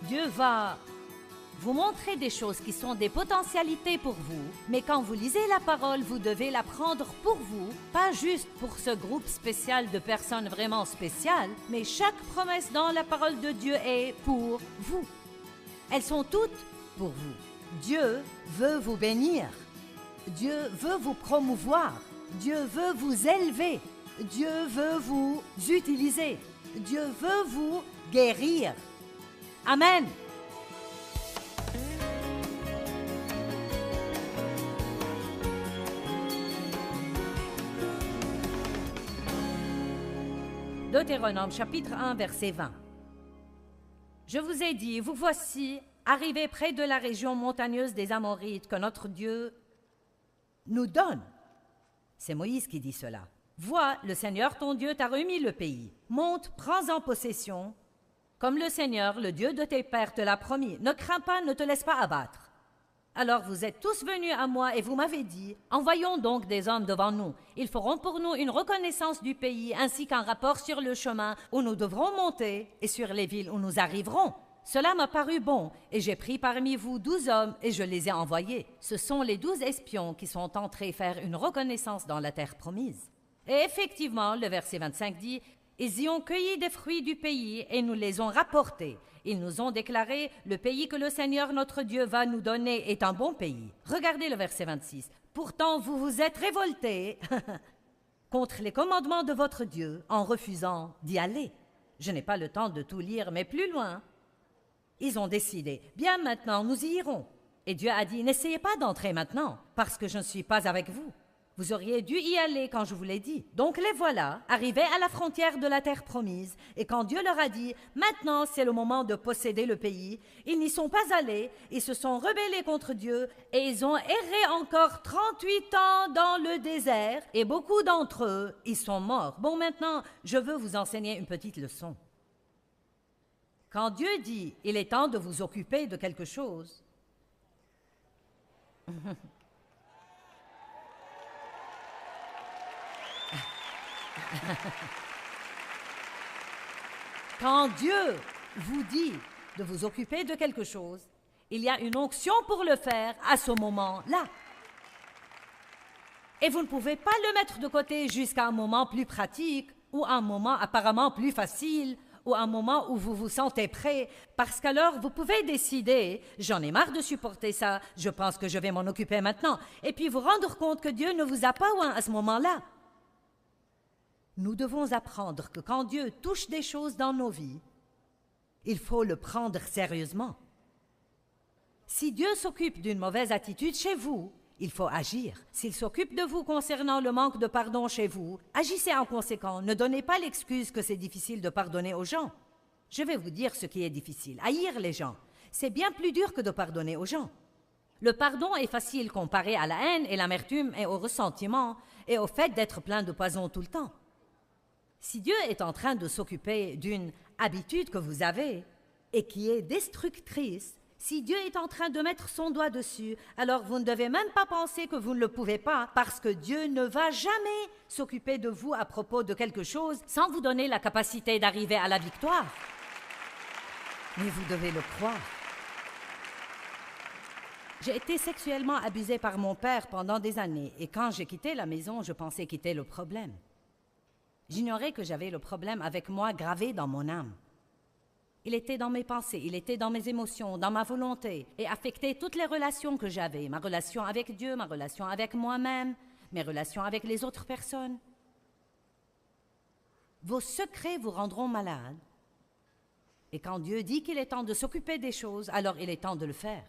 Dieu va vous montrer des choses qui sont des potentialités pour vous, mais quand vous lisez la parole, vous devez la prendre pour vous, pas juste pour ce groupe spécial de personnes vraiment spéciales, mais chaque promesse dans la parole de Dieu est pour vous. Elles sont toutes pour vous. Dieu veut vous bénir. Dieu veut vous promouvoir. Dieu veut vous élever. Dieu veut vous utiliser. Dieu veut vous guérir. Amen. Deutéronome chapitre 1 verset 20. Je vous ai dit, vous voici arrivés près de la région montagneuse des Amorites que notre Dieu nous donne. C'est Moïse qui dit cela. Vois, le Seigneur ton Dieu t'a remis le pays. Monte, prends-en possession, comme le Seigneur, le Dieu de tes pères, te l'a promis. Ne crains pas, ne te laisse pas abattre. Alors vous êtes tous venus à moi et vous m'avez dit, envoyons donc des hommes devant nous. Ils feront pour nous une reconnaissance du pays ainsi qu'un rapport sur le chemin où nous devrons monter et sur les villes où nous arriverons. Cela m'a paru bon et j'ai pris parmi vous 12 hommes et je les ai envoyés. Ce sont les 12 espions qui sont entrés faire une reconnaissance dans la terre promise. Et effectivement, le verset 25 dit, ils y ont cueilli des fruits du pays et nous les ont rapportés. Ils nous ont déclaré, le pays que le Seigneur notre Dieu va nous donner est un bon pays. Regardez le verset 26. Pourtant, vous vous êtes révoltés contre les commandements de votre Dieu en refusant d'y aller. Je n'ai pas le temps de tout lire, mais plus loin. Ils ont décidé, bien maintenant, nous y irons. Et Dieu a dit, n'essayez pas d'entrer maintenant, parce que je ne suis pas avec vous. Vous auriez dû y aller quand je vous l'ai dit. Donc les voilà, arrivés à la frontière de la terre promise, et quand Dieu leur a dit, maintenant c'est le moment de posséder le pays, ils n'y sont pas allés, ils se sont rebellés contre Dieu, et ils ont erré encore 38 ans dans le désert, et beaucoup d'entre eux, ils sont morts. Bon, maintenant, je veux vous enseigner une petite leçon. Quand Dieu dit, il est temps de vous occuper de quelque chose, quand Dieu vous dit de vous occuper de quelque chose, il y a une onction pour le faire à ce moment-là. Et vous ne pouvez pas le mettre de côté jusqu'à un moment plus pratique ou un moment apparemment plus facile ou un moment où vous vous sentez prêt, parce qu'alors vous pouvez décider, j'en ai marre de supporter ça, je pense que je vais m'en occuper maintenant, et puis vous rendre compte que Dieu ne vous a pas oint à ce moment-là. Nous devons apprendre que quand Dieu touche des choses dans nos vies, il faut le prendre sérieusement. Si Dieu s'occupe d'une mauvaise attitude chez vous, il faut agir. S'il s'occupe de vous concernant le manque de pardon chez vous, agissez en conséquent. Ne donnez pas l'excuse que c'est difficile de pardonner aux gens. Je vais vous dire ce qui est difficile. Haïr les gens, c'est bien plus dur que de pardonner aux gens. Le pardon est facile comparé à la haine et l'amertume et au ressentiment et au fait d'être plein de poison tout le temps. Si Dieu est en train de s'occuper d'une habitude que vous avez et qui est destructrice, si Dieu est en train de mettre son doigt dessus, alors vous ne devez même pas penser que vous ne le pouvez pas, parce que Dieu ne va jamais s'occuper de vous à propos de quelque chose sans vous donner la capacité d'arriver à la victoire. Mais vous devez le croire. J'ai été sexuellement abusée par mon père pendant des années, et quand j'ai quitté la maison, je pensais quitter le problème. J'ignorais que j'avais le problème avec moi gravé dans mon âme. Il était dans mes pensées, il était dans mes émotions, dans ma volonté, et affectait toutes les relations que j'avais, ma relation avec Dieu, ma relation avec moi-même, mes relations avec les autres personnes. Vos secrets vous rendront malade. Et quand Dieu dit qu'il est temps de s'occuper des choses, alors il est temps de le faire.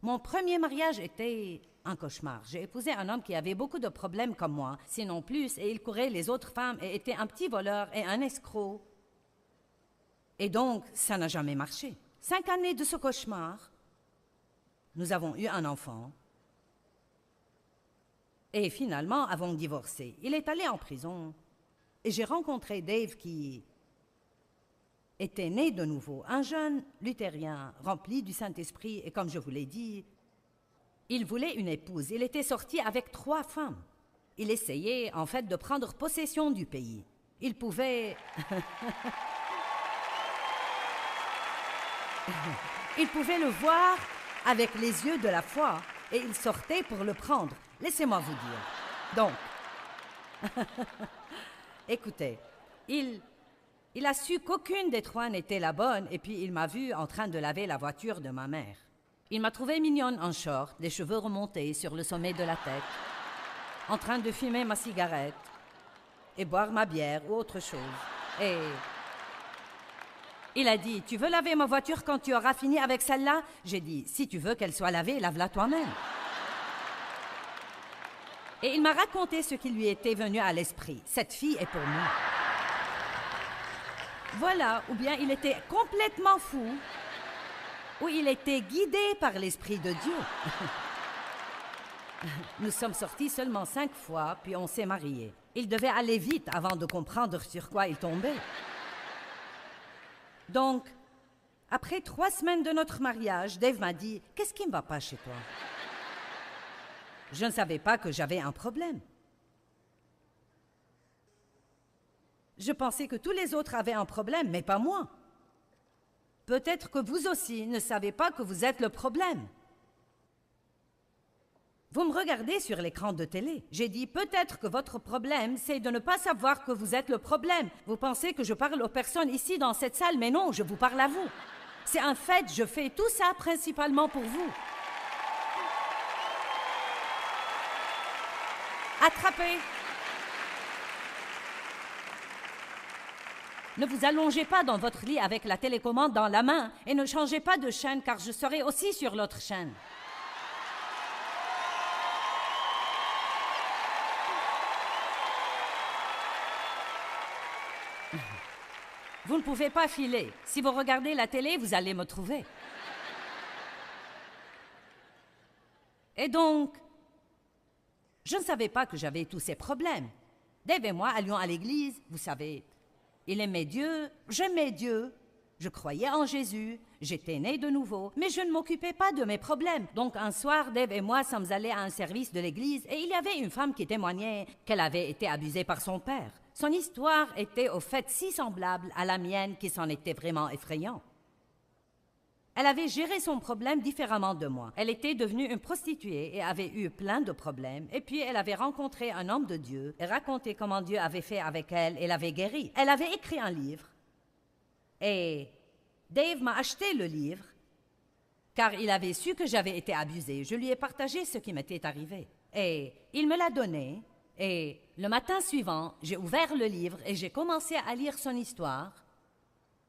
Mon premier mariage était un cauchemar. J'ai épousé un homme qui avait beaucoup de problèmes comme moi, sinon plus, et il courait les autres femmes et était un petit voleur et un escroc. Et donc, ça n'a jamais marché. 5 années de ce cauchemar, nous avons eu un enfant. Et finalement, avons divorcé. Il est allé en prison. Et j'ai rencontré Dave qui était né de nouveau, un jeune luthérien rempli du Saint-Esprit. Et comme je vous l'ai dit, il voulait une épouse. Il était sorti avec 3 femmes. Il essayait, en fait, de prendre possession du pays. Il pouvait... Il pouvait le voir avec les yeux de la foi et il sortait pour le prendre. Laissez-moi vous dire. Donc, écoutez, il a su qu'aucune des trois n'était la bonne et puis il m'a vu en train de laver la voiture de ma mère. Il m'a trouvée mignonne en short, les cheveux remontés sur le sommet de la tête, en train de fumer ma cigarette et boire ma bière ou autre chose. Et il a dit, tu veux laver ma voiture quand tu auras fini avec celle-là? J'ai dit, si tu veux qu'elle soit lavée, lave-la toi-même. Et il m'a raconté ce qui lui était venu à l'esprit. Cette fille est pour moi. Voilà, ou bien il était complètement fou, ou il était guidé par l'Esprit de Dieu. Nous sommes sortis seulement 5 fois, puis on s'est mariés. Il devait aller vite avant de comprendre sur quoi il tombait. Donc, après 3 semaines de notre mariage, Dave m'a dit, « Qu'est-ce qui ne va pas chez toi? » Je ne savais pas que j'avais un problème. Je pensais que tous les autres avaient un problème, mais pas moi. Peut-être que vous aussi ne savez pas que vous êtes le problème. Vous me regardez sur l'écran de télé. J'ai dit, peut-être que votre problème, c'est de ne pas savoir que vous êtes le problème. Vous pensez que je parle aux personnes ici dans cette salle, mais non, je vous parle à vous. C'est un fait, je fais tout ça principalement pour vous. Attrapez! Ne vous allongez pas dans votre lit avec la télécommande dans la main et ne changez pas de chaîne car je serai aussi sur l'autre chaîne. Vous ne pouvez pas filer. Si vous regardez la télé, vous allez me trouver. Et donc, je ne savais pas que j'avais tous ces problèmes. Dave et moi allions à l'église, vous savez. Il aimait Dieu, j'aimais Dieu, je croyais en Jésus, j'étais né de nouveau, mais je ne m'occupais pas de mes problèmes. Donc un soir, Dave et moi sommes allés à un service de l'église et il y avait une femme qui témoignait qu'elle avait été abusée par son père. Son histoire était au fait si semblable à la mienne qu'il s'en était vraiment effrayant. Elle avait géré son problème différemment de moi. Elle était devenue une prostituée et avait eu plein de problèmes. Et puis, elle avait rencontré un homme de Dieu et raconté comment Dieu avait fait avec elle et l'avait guérie. Elle avait écrit un livre. Et Dave m'a acheté le livre car il avait su que j'avais été abusée. Je lui ai partagé ce qui m'était arrivé. Et il me l'a donné. Et le matin suivant, j'ai ouvert le livre et j'ai commencé à lire son histoire.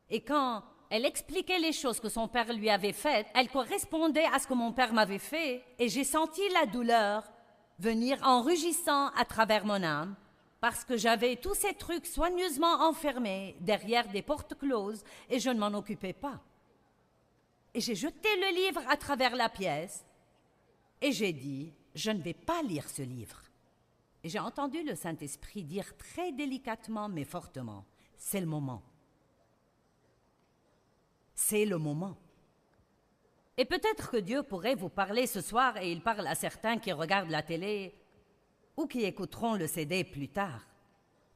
Et quand elle expliquait les choses que son père lui avait faites, elle correspondait à ce que mon père m'avait fait, et j'ai senti la douleur venir en rugissant à travers mon âme, parce que j'avais tous ces trucs soigneusement enfermés derrière des portes closes, et je ne m'en occupais pas. Et j'ai jeté le livre à travers la pièce, et j'ai dit, je ne vais pas lire ce livre. Et j'ai entendu le Saint-Esprit dire très délicatement mais fortement, c'est le moment. C'est le moment. Et peut-être que Dieu pourrait vous parler ce soir et il parle à certains qui regardent la télé ou qui écouteront le CD plus tard.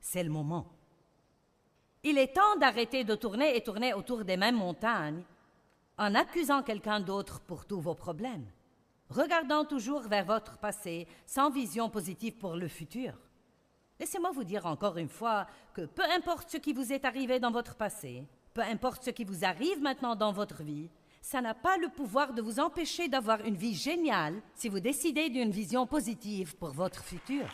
C'est le moment. Il est temps d'arrêter de tourner et tourner autour des mêmes montagnes en accusant quelqu'un d'autre pour tous vos problèmes, regardant toujours vers votre passé sans vision positive pour le futur. Laissez-moi vous dire encore une fois que peu importe ce qui vous est arrivé dans votre passé, peu importe ce qui vous arrive maintenant dans votre vie, ça n'a pas le pouvoir de vous empêcher d'avoir une vie géniale si vous décidez d'une vision positive pour votre futur.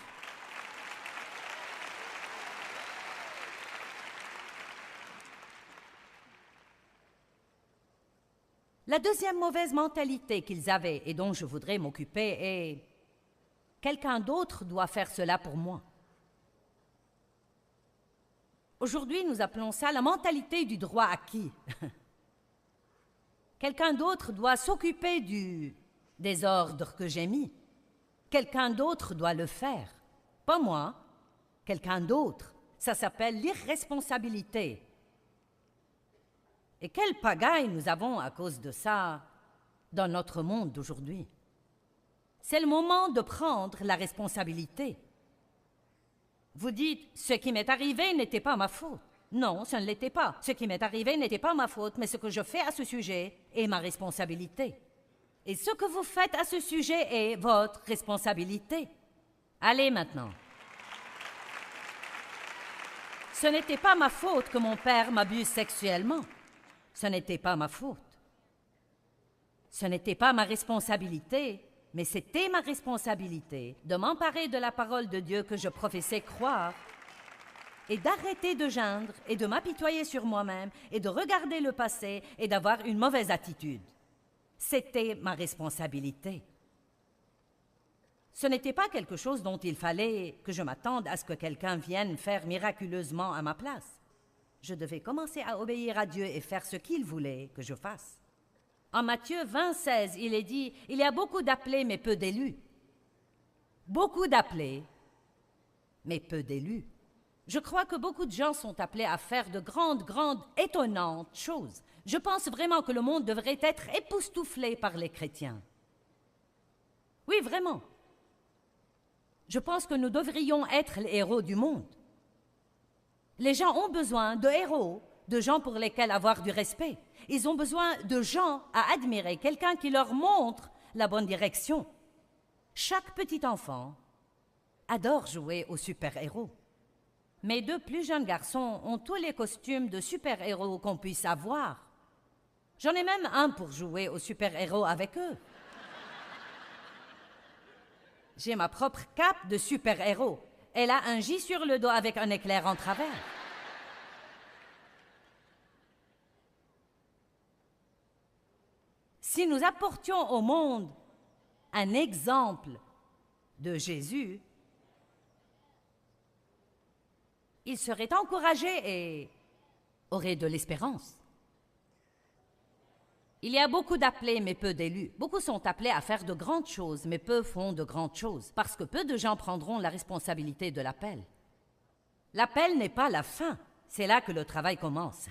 La deuxième mauvaise mentalité qu'ils avaient et dont je voudrais m'occuper est « quelqu'un d'autre doit faire cela pour moi ». Aujourd'hui, nous appelons ça la mentalité du droit acquis. Quelqu'un d'autre doit s'occuper du désordre que j'ai mis. Quelqu'un d'autre doit le faire. Pas moi, quelqu'un d'autre. Ça s'appelle l'irresponsabilité. Et quelle pagaille nous avons à cause de ça dans notre monde d'aujourd'hui. C'est le moment de prendre la responsabilité. Vous dites, ce qui m'est arrivé n'était pas ma faute. Non, ce ne l'était pas. Ce qui m'est arrivé n'était pas ma faute, mais ce que je fais à ce sujet est ma responsabilité. Et ce que vous faites à ce sujet est votre responsabilité. Allez maintenant. Ce n'était pas ma faute que mon père m'abuse sexuellement. Ce n'était pas ma faute. Ce n'était pas ma responsabilité, mais c'était ma responsabilité de m'emparer de la parole de Dieu que je professais croire et d'arrêter de geindre et de m'apitoyer sur moi-même et de regarder le passé et d'avoir une mauvaise attitude. C'était ma responsabilité. Ce n'était pas quelque chose dont il fallait que je m'attende à ce que quelqu'un vienne faire miraculeusement à ma place. Je devais commencer à obéir à Dieu et faire ce qu'il voulait que je fasse. En Matthieu 20:16, il est dit « Il y a beaucoup d'appelés, mais peu d'élus. » Beaucoup d'appelés, mais peu d'élus. Je crois que beaucoup de gens sont appelés à faire de grandes, étonnantes choses. Je pense vraiment que le monde devrait être époustouflé par les chrétiens. Oui, vraiment. Je pense que nous devrions être les héros du monde. Les gens ont besoin de héros, de gens pour lesquels avoir du respect. Ils ont besoin de gens à admirer, quelqu'un qui leur montre la bonne direction. Chaque petit enfant adore jouer aux super-héros. Mes deux plus jeunes garçons ont tous les costumes de super-héros qu'on puisse avoir. J'en ai même un pour jouer aux super-héros avec eux. J'ai ma propre cape de super-héros. Elle a un J sur le dos avec un éclair en travers. Si nous apportions au monde un exemple de Jésus, il serait encouragé et aurait de l'espérance. Il y a beaucoup d'appelés, mais peu d'élus. Beaucoup sont appelés à faire de grandes choses, mais peu font de grandes choses, parce que peu de gens prendront la responsabilité de l'appel. L'appel n'est pas la fin, c'est là que le travail commence.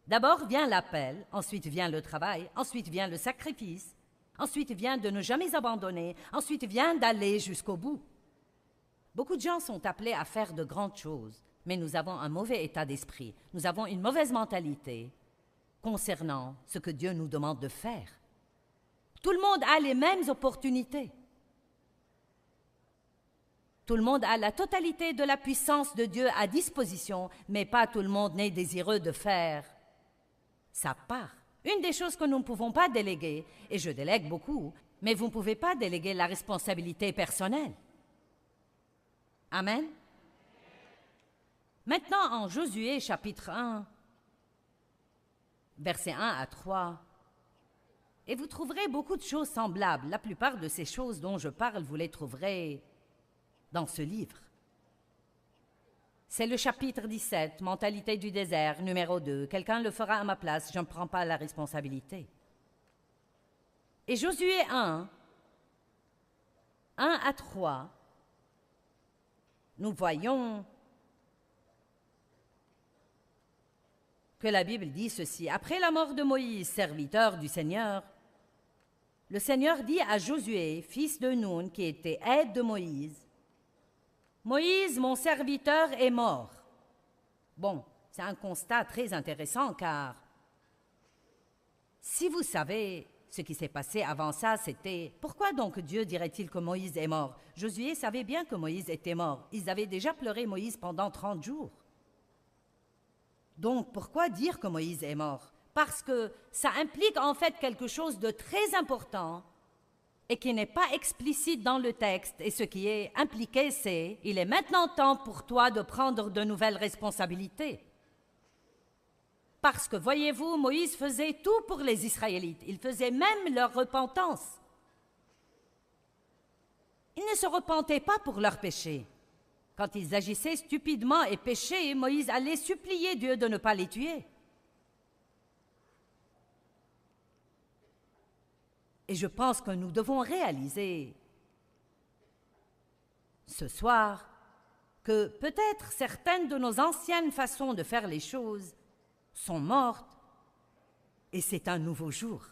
D'abord vient l'appel, ensuite vient le travail, ensuite vient le sacrifice, ensuite vient de ne jamais abandonner, ensuite vient d'aller jusqu'au bout. Beaucoup de gens sont appelés à faire de grandes choses, mais nous avons un mauvais état d'esprit, nous avons une mauvaise mentalité concernant ce que Dieu nous demande de faire. Tout le monde a les mêmes opportunités. Tout le monde a la totalité de la puissance de Dieu à disposition, mais pas tout le monde n'est désireux de faire sa part. Une des choses que nous ne pouvons pas déléguer, et je délègue beaucoup, mais vous ne pouvez pas déléguer la responsabilité personnelle. Amen. Maintenant, en Josué, chapitre 1, versets 1 à 3, et vous trouverez beaucoup de choses semblables. La plupart de ces choses dont je parle, vous les trouverez dans ce livre. C'est le chapitre 17, Mentalité du désert, numéro 2. Quelqu'un le fera à ma place, je ne prends pas la responsabilité. Et Josué 1 à 3, nous voyons que la Bible dit ceci. Après la mort de Moïse, serviteur du Seigneur, le Seigneur dit à Josué, fils de Nun, qui était aide de Moïse, « Moïse, mon serviteur, est mort. » Bon, c'est un constat très intéressant car si vous savez ce qui s'est passé avant ça, c'était « Pourquoi donc Dieu dirait-il que Moïse est mort ?» Josué savait bien que Moïse était mort. Ils avaient déjà pleuré Moïse pendant 30 jours. Donc, pourquoi dire que Moïse est mort? Parce que ça implique en fait quelque chose de très important et qui n'est pas explicite dans le texte. Et ce qui est impliqué, c'est « Il est maintenant temps pour toi de prendre de nouvelles responsabilités. » Parce que, voyez-vous, Moïse faisait tout pour les Israélites. Il faisait même leur repentance. Ils ne se repentaient pas pour leurs péchés. Quand ils agissaient stupidement et péchaient, Moïse allait supplier Dieu de ne pas les tuer. Et je pense que nous devons réaliser ce soir que peut-être certaines de nos anciennes façons de faire les choses sont mortes et c'est un nouveau jour.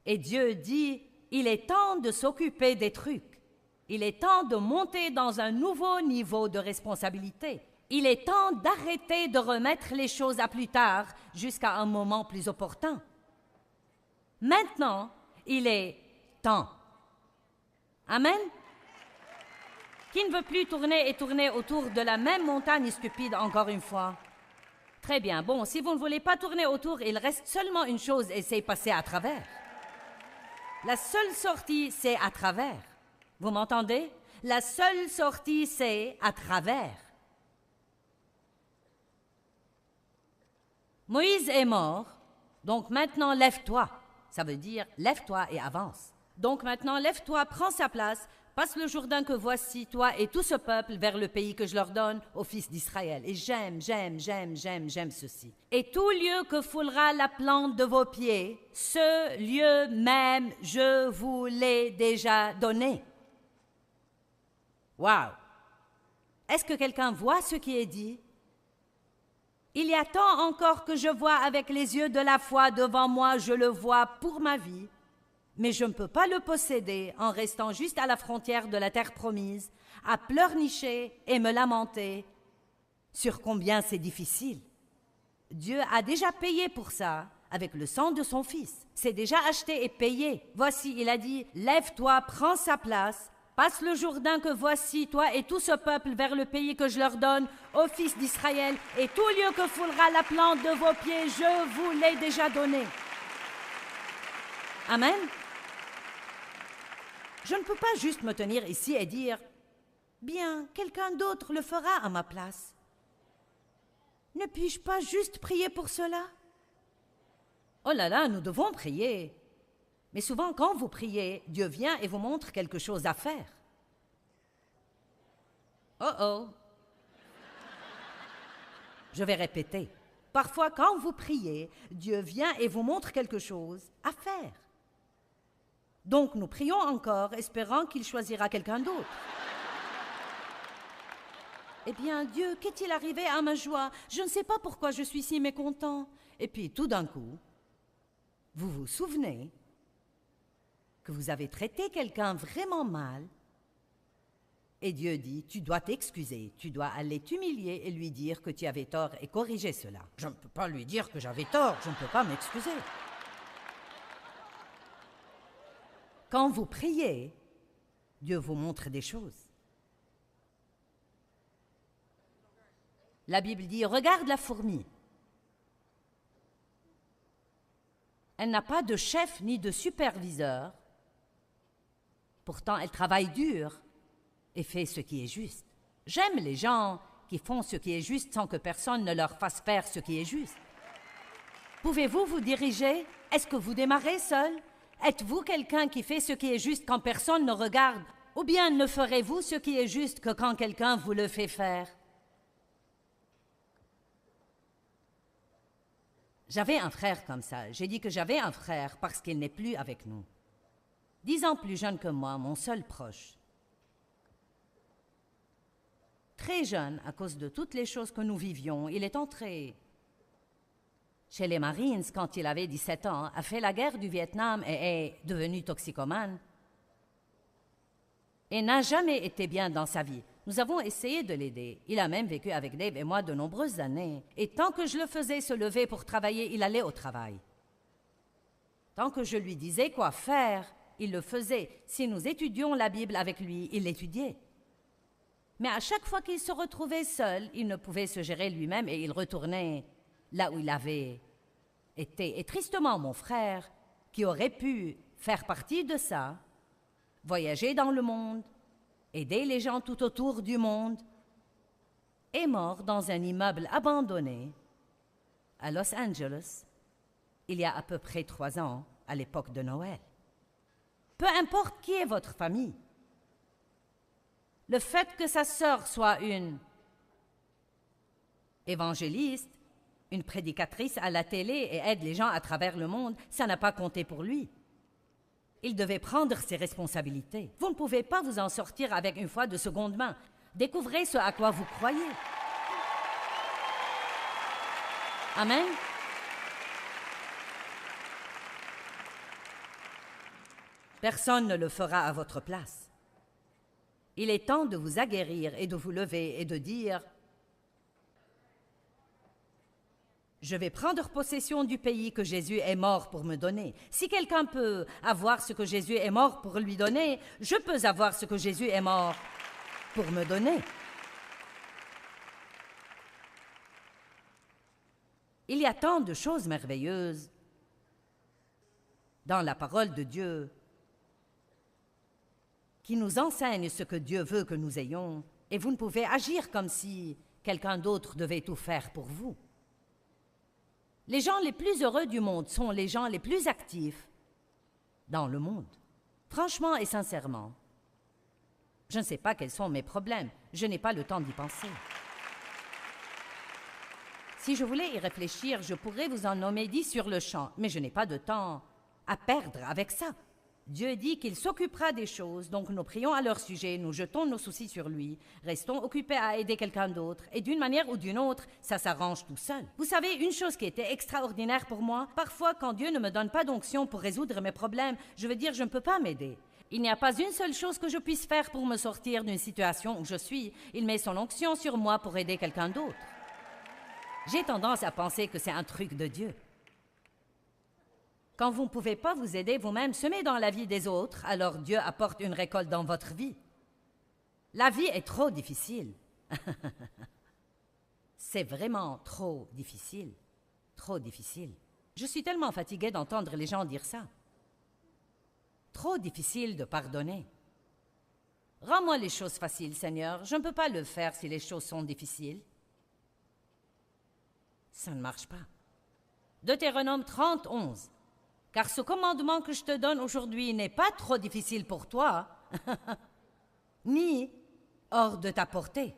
Et Dieu dit, il est temps de s'occuper des trucs. Il est temps de monter dans un nouveau niveau de responsabilité. Il est temps d'arrêter de remettre les choses à plus tard jusqu'à un moment plus opportun. Maintenant, il est temps. Amen? Qui ne veut plus tourner et tourner autour de la même montagne stupide encore une fois? Très bien. Bon, si vous ne voulez pas tourner autour, il reste seulement une chose et c'est passer à travers. La seule sortie, c'est à travers. Vous m'entendez? La seule sortie, c'est à travers. Moïse est mort, donc maintenant lève-toi. Ça veut dire lève-toi et avance. Donc maintenant lève-toi, prends sa place, passe le Jourdain que voici, toi et tout ce peuple, vers le pays que je leur donne aux fils d'Israël. Et j'aime ceci. Et tout lieu que foulera la plante de vos pieds, ce lieu même, je vous l'ai déjà donné. Wow! Est-ce que quelqu'un voit ce qui est dit? Il y a tant encore que je vois avec les yeux de la foi devant moi, je le vois pour ma vie, mais je ne peux pas le posséder en restant juste à la frontière de la terre promise, à pleurnicher et me lamenter sur combien c'est difficile. Dieu a déjà payé pour ça avec le sang de son Fils. C'est déjà acheté et payé. Voici, il a dit, lève-toi, prends sa place, passe le Jourdain que voici, toi et tout ce peuple, vers le pays que je leur donne, aux fils d'Israël, et tout lieu que foulera la plante de vos pieds, je vous l'ai déjà donné. Amen. Je ne peux pas juste me tenir ici et dire, bien, quelqu'un d'autre le fera à ma place. Ne puis-je pas juste prier pour cela? Oh là là, nous devons prier. Mais souvent, quand vous priez, Dieu vient et vous montre quelque chose à faire. Oh oh! Je vais répéter. Parfois, quand vous priez, Dieu vient et vous montre quelque chose à faire. Donc, nous prions encore, espérant qu'il choisira quelqu'un d'autre. Eh bien, Dieu, qu'est-il arrivé à ma joie? Je ne sais pas pourquoi je suis si mécontent. Et puis, tout d'un coup, vous vous souvenez que vous avez traité quelqu'un vraiment mal, et Dieu dit, tu dois t'excuser, tu dois aller t'humilier et lui dire que tu avais tort et corriger cela. Je ne peux pas lui dire que j'avais tort, je ne peux pas m'excuser. Quand vous priez, Dieu vous montre des choses. La Bible dit, regarde la fourmi. Elle n'a pas de chef ni de superviseur. Pourtant, elle travaille dur et fait ce qui est juste. J'aime les gens qui font ce qui est juste sans que personne ne leur fasse faire ce qui est juste. Pouvez-vous vous diriger? Est-ce que vous démarrez seul? Êtes-vous quelqu'un qui fait ce qui est juste quand personne ne regarde? Ou bien ne ferez-vous ce qui est juste que quand quelqu'un vous le fait faire? J'avais un frère comme ça. J'ai dit que j'avais un frère parce qu'il n'est plus avec nous. 10 ans plus jeune que moi, mon seul proche. Très jeune, à cause de toutes les choses que nous vivions, il est entré chez les Marines quand il avait 17 ans, a fait la guerre du Vietnam et est devenu toxicomane. Et n'a jamais été bien dans sa vie. Nous avons essayé de l'aider. Il a même vécu avec Dave et moi de nombreuses années. Et tant que je le faisais se lever pour travailler, il allait au travail. Tant que je lui disais quoi faire, il le faisait. Si nous étudions la Bible avec lui, il l'étudiait. Mais à chaque fois qu'il se retrouvait seul, il ne pouvait se gérer lui-même et il retournait là où il avait été. Et tristement, mon frère, qui aurait pu faire partie de ça, voyager dans le monde, aider les gens tout autour du monde, est mort dans un immeuble abandonné à Los Angeles il y a à peu près 3 ans, à l'époque de Noël. Peu importe qui est votre famille, le fait que sa sœur soit une évangéliste, une prédicatrice à la télé et aide les gens à travers le monde, ça n'a pas compté pour lui. Il devait prendre ses responsabilités. Vous ne pouvez pas vous en sortir avec une foi de seconde main. Découvrez ce à quoi vous croyez. Amen. Personne ne le fera à votre place. Il est temps de vous aguerrir et de vous lever et de dire Je vais prendre possession du pays que Jésus est mort pour me donner. Si quelqu'un peut avoir ce que Jésus est mort pour lui donner, je peux avoir ce que Jésus est mort pour me donner. Il y a tant de choses merveilleuses dans la parole de Dieu qui nous enseignent ce que Dieu veut que nous ayons, et vous ne pouvez agir comme si quelqu'un d'autre devait tout faire pour vous. Les gens les plus heureux du monde sont les gens les plus actifs dans le monde. Franchement et sincèrement, je ne sais pas quels sont mes problèmes. Je n'ai pas le temps d'y penser. Si je voulais y réfléchir, je pourrais vous en nommer 10 sur le champ, mais je n'ai pas de temps à perdre avec ça. Dieu dit qu'il s'occupera des choses, donc nous prions à leur sujet, nous jetons nos soucis sur lui, restons occupés à aider quelqu'un d'autre, et d'une manière ou d'une autre, ça s'arrange tout seul. Vous savez, une chose qui était extraordinaire pour moi, parfois quand Dieu ne me donne pas d'onction pour résoudre mes problèmes, je veux dire je ne peux pas m'aider. Il n'y a pas une seule chose que je puisse faire pour me sortir d'une situation où je suis. Il met son onction sur moi pour aider quelqu'un d'autre. J'ai tendance à penser que c'est un truc de Dieu. Quand vous ne pouvez pas vous aider vous-même, semez dans la vie des autres, alors Dieu apporte une récolte dans votre vie. La vie est trop difficile. C'est vraiment trop difficile. Trop difficile. Je suis tellement fatiguée d'entendre les gens dire ça. Trop difficile de pardonner. Rends-moi les choses faciles, Seigneur. Je ne peux pas le faire si les choses sont difficiles. Ça ne marche pas. Deutéronome 30, 11. Car ce commandement que je te donne aujourd'hui n'est pas trop difficile pour toi, ni hors de ta portée.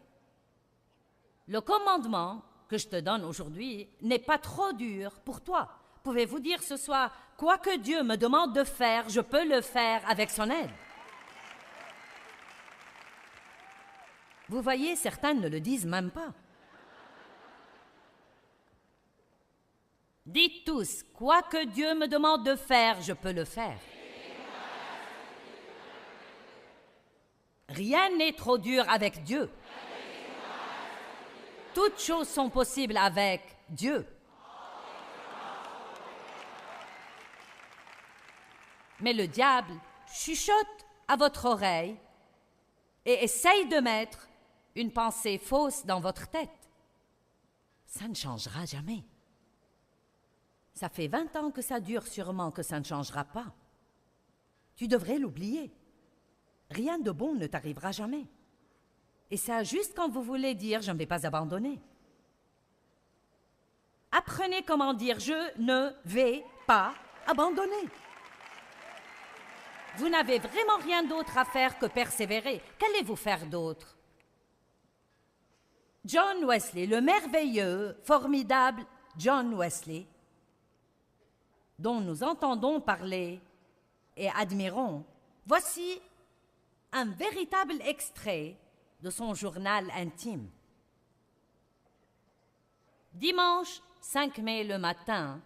Le commandement que je te donne aujourd'hui n'est pas trop dur pour toi. Pouvez-vous dire ce soir, quoi que Dieu me demande de faire, je peux le faire avec son aide. Vous voyez, certains ne le disent même pas. Dites tous, quoi que Dieu me demande de faire, je peux le faire. Rien n'est trop dur avec Dieu. Toutes choses sont possibles avec Dieu. Mais le diable chuchote à votre oreille et essaye de mettre une pensée fausse dans votre tête. Ça ne changera jamais. Ça fait 20 ans que ça dure, sûrement que ça ne changera pas. Tu devrais l'oublier. Rien de bon ne t'arrivera jamais. Et ça, juste quand vous voulez dire « je ne vais pas abandonner ». Apprenez comment dire « je ne vais pas abandonner ». Vous n'avez vraiment rien d'autre à faire que persévérer. Qu'allez-vous faire d'autre? John Wesley, le merveilleux, formidable John Wesley, dont nous entendons parler et admirons, voici un véritable extrait de son journal intime. Dimanche 5 mai le matin,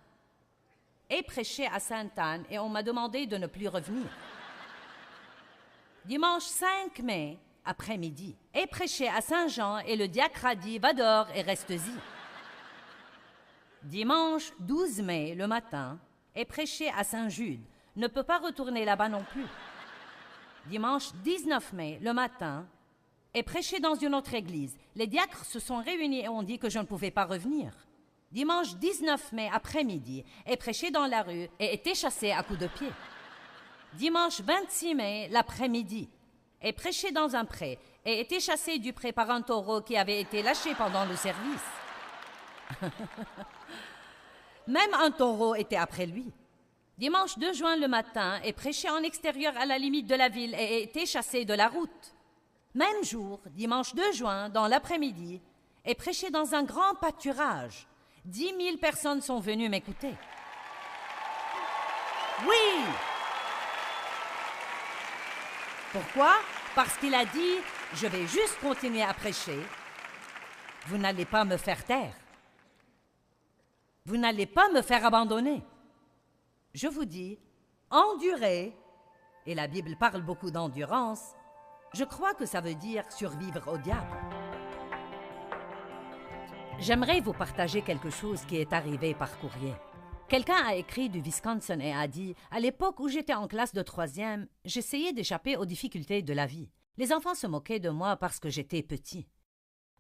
est prêché à Sainte-Anne et on m'a demandé de ne plus revenir. Dimanche 5 mai, après-midi, est prêché à Saint-Jean et le diacre a dit « Va dehors et reste-y ». Dimanche 12 mai, le matin, est prêché à Saint-Jude, ne peut pas retourner là-bas non plus. Dimanche 19 mai, le matin, est prêché dans une autre église. Les diacres se sont réunis et ont dit que je ne pouvais pas revenir. Dimanche 19 mai, après-midi, est prêché dans la rue et est chassé à coups de pied. Dimanche 26 mai, l'après-midi, est prêché dans un pré et été chassé du pré par un taureau qui avait été lâché pendant le service. Même un taureau était après lui. Dimanche 2 juin le matin, est prêché en extérieur à la limite de la ville et été chassé de la route. Même jour, dimanche 2 juin, dans l'après-midi, est prêché dans un grand pâturage. 10 000 personnes sont venues m'écouter. Oui! Pourquoi? Parce qu'il a dit, je vais juste continuer à prêcher. Vous n'allez pas me faire taire. Vous n'allez pas me faire abandonner. Je vous dis, endurez, et la Bible parle beaucoup d'endurance, je crois que ça veut dire survivre au diable. J'aimerais vous partager quelque chose qui est arrivé par courrier. Quelqu'un a écrit du Wisconsin et a dit « À l'époque où j'étais en classe de 3e, j'essayais d'échapper aux difficultés de la vie. Les enfants se moquaient de moi parce que j'étais petit.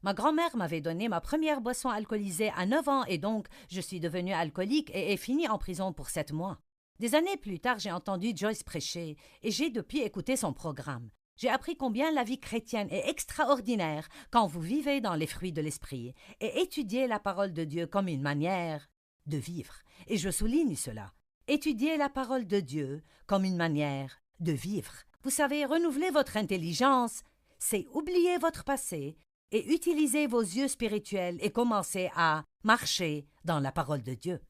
Ma grand-mère m'avait donné ma première boisson alcoolisée à 9 ans et donc je suis devenue alcoolique et ai fini en prison pour 7 mois. Des années plus tard, j'ai entendu Joyce prêcher et j'ai depuis écouté son programme. J'ai appris combien la vie chrétienne est extraordinaire quand vous vivez dans les fruits de l'esprit et étudiez la parole de Dieu comme une manière de vivre. Et je souligne cela. Étudiez la parole de Dieu comme une manière de vivre. Vous savez, renouveler votre intelligence, c'est oublier votre passé et utiliser vos yeux spirituels et commencer à marcher dans la parole de Dieu.